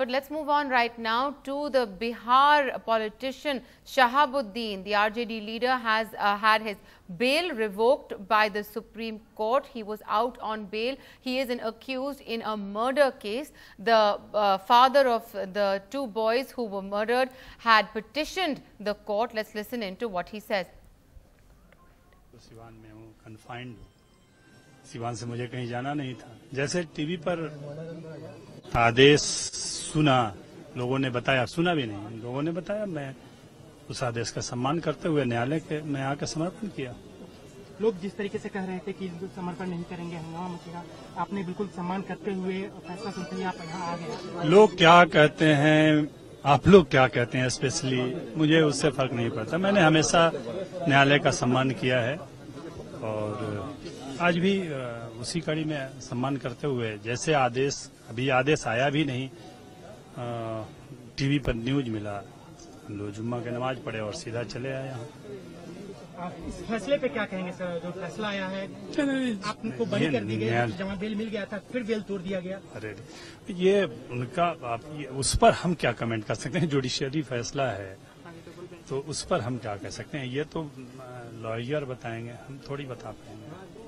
but let's move on right now to the Bihar politician Shahabuddin. The RJD leader has had his bail revoked by the Supreme Court. He was out on bail. He is accused in a murder case. The father of the two boys who were murdered had petitioned the court. Let's listen into what he says. Siwan में हूँ, confined हूँ। सिवान से मुझे कहीं जाना नहीं था। जैसे टीवी पर आदेश सुना, लोगों ने बताया, सुना भी नहीं, लोगों ने बताया, मैं उस आदेश का सम्मान करते हुए न्यायालय के मैं आकर समर्पण किया। लोग जिस तरीके से कह रहे थे कि समर्पण नहीं करेंगे, हंगामा मचेगा, आपने बिल्कुल सम्मान करते हुए फैसला सुनते ही आप यहाँ आ गए। लोग क्या कहते हैं, आप लोग क्या कहते हैं, स्पेशली मुझे उससे फर्क नहीं पड़ता। मैंने हमेशा न्यायालय का सम्मान किया है और आज भी उसी कड़ी में सम्मान करते हुए, जैसे आदेश, अभी आदेश आया भी नहीं, टीवी पर न्यूज मिला, लोग जुम्मा की नमाज पढ़े और सीधा चले आए यहाँ। आप इस फैसले पे क्या कहेंगे सर? जो फैसला आया है, आपको बरी कर दी गई, जहाँ बेल मिल गया था फिर बेल तोड़ दिया गया। अरे ये उनका, आप उस पर हम क्या कमेंट कर सकते हैं? जुडिशियरी फैसला है तो उस पर हम क्या कह सकते हैं? ये तो लॉयर बताएंगे, हम थोड़ी बता पाएंगे।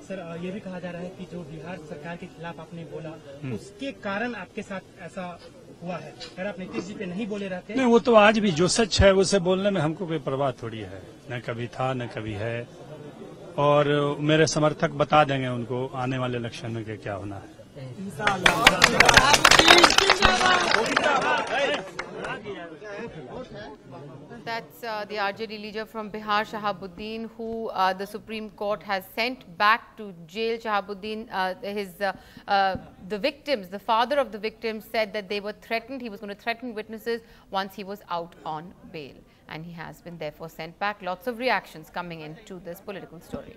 सर, ये भी कहा जा रहा है कि जो बिहार सरकार के खिलाफ आपने बोला, उसके कारण आपके साथ ऐसा हुआ है। अगर आप नीतीश जी पे नहीं बोले रहते। नहीं, वो तो आज भी जो सच है उसे बोलने में हमको कोई परवाह थोड़ी है। न कभी था न कभी है, और मेरे समर्थक बता देंगे उनको आने वाले इलेक्शन में क्या होना है। That's the RJD leader from Bihar, Shahabuddin, who the Supreme Court has sent back to jail. Shahabuddin, the victims, the father of the victims, said that they were threatened. He was going to threaten witnesses once he was out on bail, and he has been therefore sent back. Lots of reactions coming into this political story.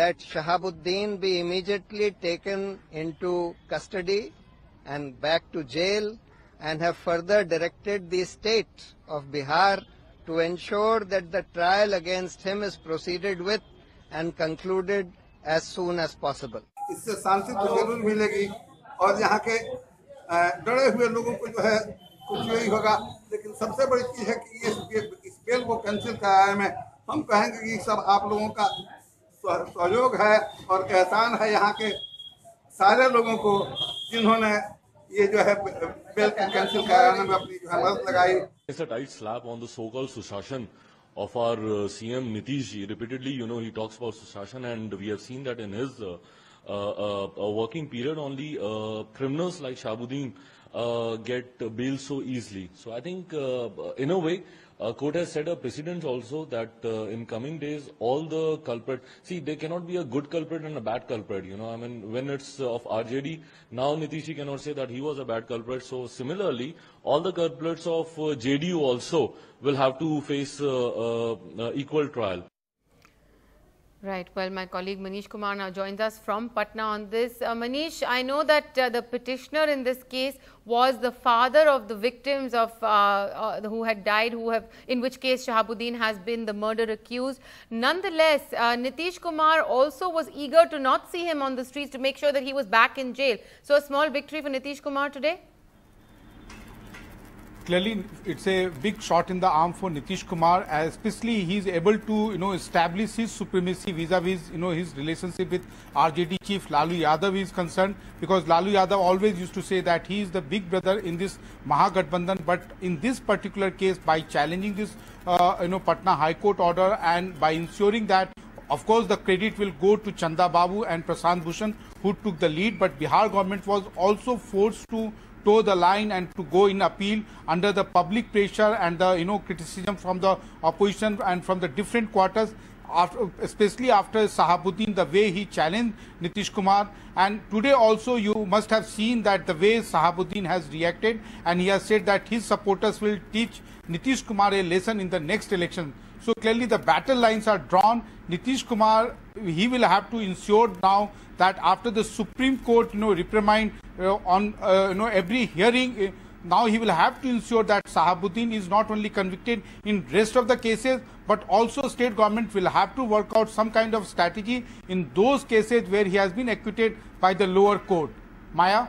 That Shahabuddin be immediately taken into custody and back to jail, and have further directed the state of Bihar to ensure that the trial against him is proceeded with and concluded as soon as possible. इससे शांति तो जरूर मिलेगी और यहाँ के डरे हुए लोगों को जो है कुछ नहीं होगा, लेकिन सबसे बड़ी चीज है कि इस बेल को कैंसिल कराने में हम कहेंगे कि सब आप लोगों का सहयोग है और एहसान है यहाँ के सारे लोगों को, जिन्होंने ये जो है बेल को कैंसिल कराने में अपनी जो है मदद लगाई। It's a tight slap on the so-called Sushashan of our CM Nitish ji. Repeatedly, he talks about Sushashan, and we have seen that in his working period only criminals like Shahabuddin get bail so easily. So I think in a way, court has set a precedent also that in coming days, all the culprits, see, there cannot be a good culprit and a bad culprit, I mean, when it's of RJD, now Nitish cannot say that he was a bad culprit. So similarly, all the culprits of JDU also will have to face equal trial. Right. Well, my colleague Manish Kumar now joins us from Patna on this. Manish, I know that the petitioner in this case was the father of the victims of who had died, in which case Shahabuddin has been the murder accused. Nonetheless, Nitish Kumar also was eager to not see him on the streets to make sure that he was back in jail. So a small victory for Nitish Kumar today? Clearly, it's a big shot in the arm for Nitish Kumar, especially he's able to, establish his supremacy vis-a-vis, his relationship with RJD chief Lalu Yadav is concerned, because Lalu Yadav always used to say that he is the big brother in this Mahagathbandhan, but in this particular case, by challenging this, Patna High Court order and by ensuring that, of course, the credit will go to Chanda Babu and Prashant Bhushan, who took the lead, but Bihar government was also forced to toe the line and to go in appeal under the public pressure and the criticism from the opposition and from the different quarters, especially after Shahabuddin, the way he challenged Nitish Kumar. And today also you must have seen that the way Shahabuddin has reacted, and he has said that his supporters will teach Nitish Kumar a lesson in the next election. So clearly the battle lines are drawn. Nitish Kumar, he will have to ensure now that after the Supreme Court, reprimand on every hearing, now he will have to ensure that Shahabuddin is not only convicted in rest of the cases, but also state government will have to work out some kind of strategy in those cases where he has been acquitted by the lower court. Maya?